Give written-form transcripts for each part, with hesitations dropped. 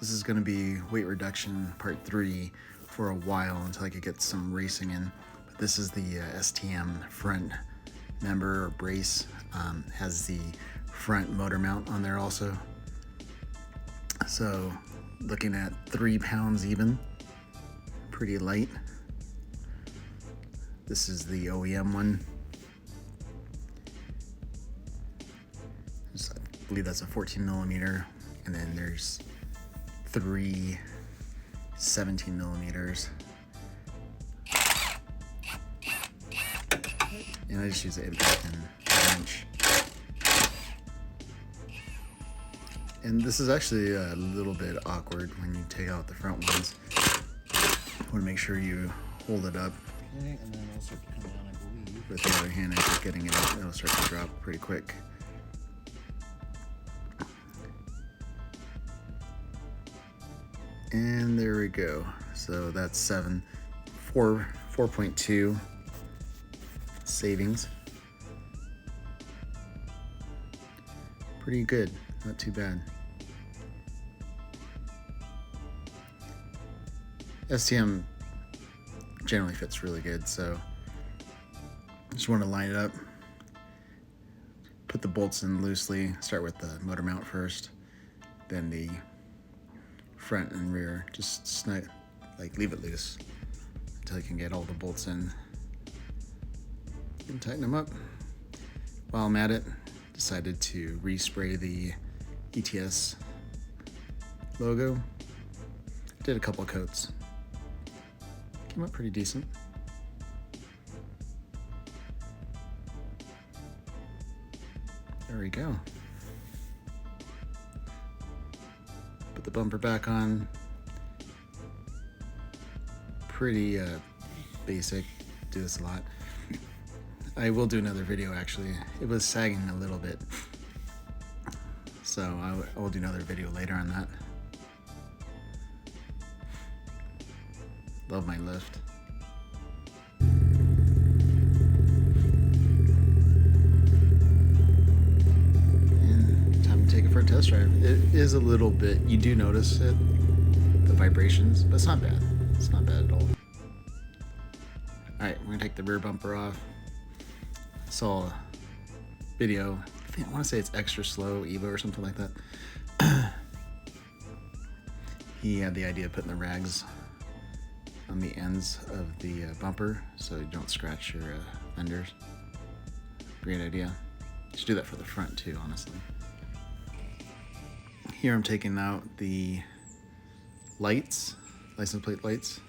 This is going to be weight reduction part 3 for a while until I could get some racing in. But this is the STM front member or brace. Has the front motor mount on there also. So looking at 3 pounds even, pretty light. This is the OEM one. I believe that's a 14 millimeter, and then there's 3 17 millimeters. And I just use an 1/8 inch. And this is actually a little bit awkward when you take out the front ones. You want to make sure you hold it up. Okay, and then it'll start to come down, I believe. With the other hand, as you're getting it out, it'll start to drop pretty quick. And there we go. So that's 4.2 savings. Pretty good, not too bad. STM generally fits really good, so just want to line it up. Put the bolts in loosely. Start with the motor mount first, then the front and rear. Just snug, like leave it loose until you can get all the bolts in. And tighten them up. While I'm at it, decided to respray the ETS logo. Did a couple coats. Came up pretty decent. There we go. Put the bumper back on. Pretty basic. Do this a lot. I will do another video actually. It was sagging a little bit, so I will do another video later on that. Love my lift. And time to take it for a test drive. It is a little bit, you do notice it, the vibrations, but it's not bad. It's not bad at all. Alright, we're gonna take the rear bumper off. I saw a video, I want to say it's Extra Slow Evo or something like that. He had the idea of putting the rags on the ends of the bumper so you don't scratch your fenders. Great idea. You should do that for the front too, honestly. Here I'm taking out the lights, license plate lights.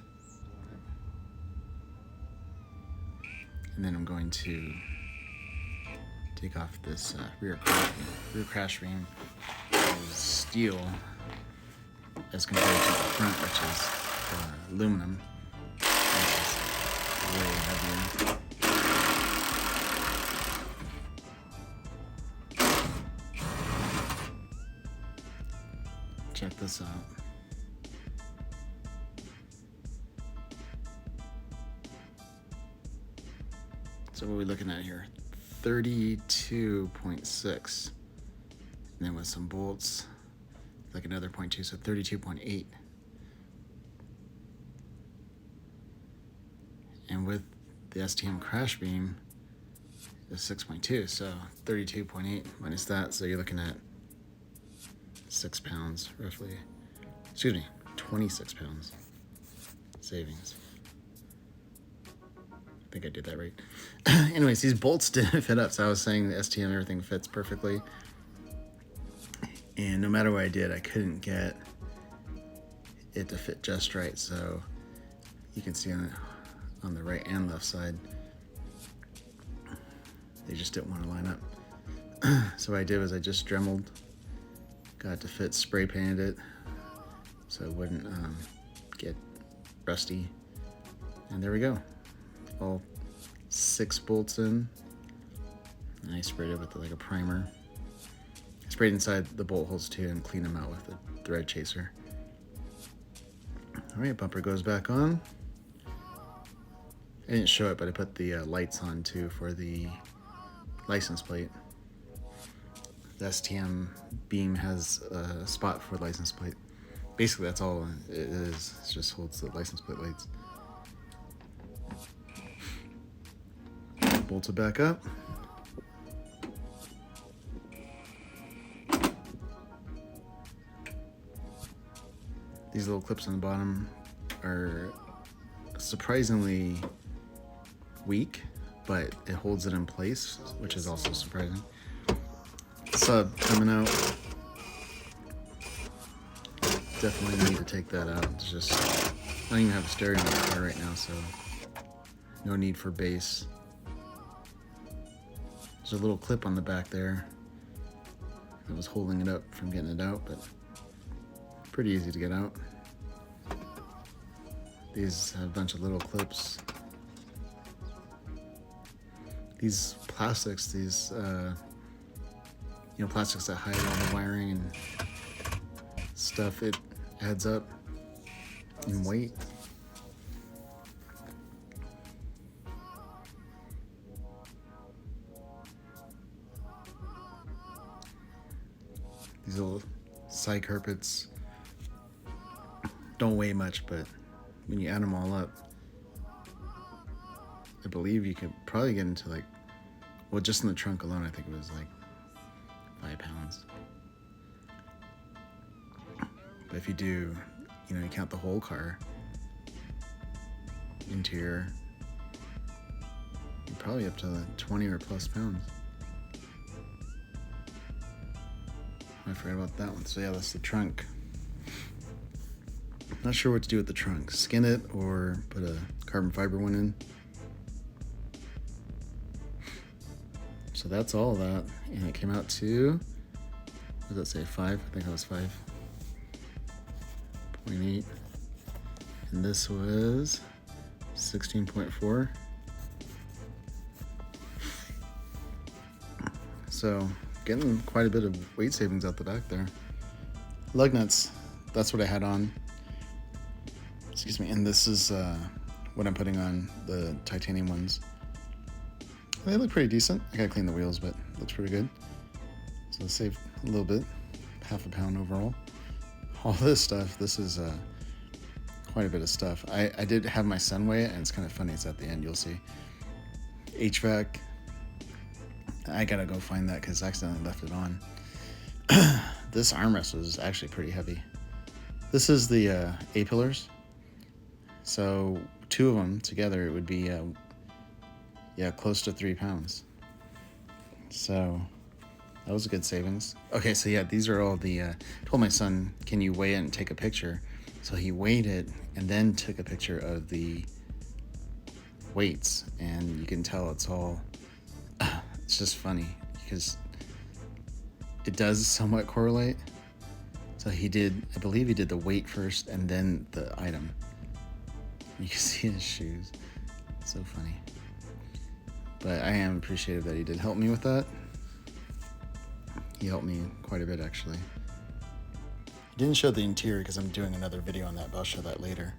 And then I'm going to take off this rear crash ring. Is steel as compared to the front, which is aluminum. Which is way heavier. Check this out. So what are we looking at here? 32.6. And then with some bolts, like another 0.2, so 32.8. And with the STM crash beam, is 6.2, so 32.8 minus that, so you're looking at 6 pounds roughly. Excuse me, 26 pounds savings. I think I did that right. Anyways, these bolts didn't fit up, so I was saying the STM, everything fits perfectly. And no matter what I did, I couldn't get it to fit just right, so you can see on the right and left side, they just didn't want to line up. So what I did was I just dremeled, got it to fit, spray painted it so it wouldn't get rusty. And there we go. All 6 bolts in. And I sprayed it with like a primer. I sprayed inside the bolt holes too and cleaned them out with a thread chaser. Alright, bumper goes back on. I didn't show it, but I put the lights on too for the license plate. The STM beam has a spot for the license plate. basically that's all it is. It just holds the license plate lights. Bolt it back up. These little clips on the bottom are surprisingly weak, but it holds it in place, which is also surprising. Sub coming out. Definitely need to take that out. It's just, I don't even have a stereo in the car right now, so no need for bass. There's a little clip on the back there that was holding it up from getting it out, but pretty easy to get out. These have a bunch of little clips. These plastics, these plastics that hide all the wiring and stuff, it adds up in weight. These little side carpets don't weigh much, but when you add them all up, I believe you could probably get into like, well, just in the trunk alone, I think it was like 5 pounds. But if you do, you count the whole car, interior, you're probably up to 20 or plus pounds. I forgot about that one. So yeah, that's the trunk. Not sure what to do with the trunk. Skin it or put a carbon fiber one in. So that's all of that. And it came out to, what does that say, 5? I think that was 5.8. And this was 16.4. So getting quite a bit of weight savings out the back there. Lug nuts, that's what I had on. Excuse me, and this is what I'm putting on the titanium ones. They look pretty decent. I gotta clean the wheels, but it looks pretty good. So save a little bit, half a pound overall. All this stuff, this is quite a bit of stuff. I did have my son weigh it, and it's kind of funny. It's at the end, you'll see. HVAC, I gotta go find that because I accidentally left it on. This armrest was actually pretty heavy. This is the A-pillars. So 2 of them together, it would be close to 3 pounds. So that was a good savings. Okay, so yeah, these are all the, told my son, can you weigh it and take a picture? So he weighed it and then took a picture of the weights, and you can tell it's all, it's just funny because it does somewhat correlate. So he did, I believe he did the weight first and then the item. You can see his shoes. So funny. But I am appreciative that he did help me with that. He helped me quite a bit, actually. He didn't show the interior because I'm doing another video on that, but I'll show that later.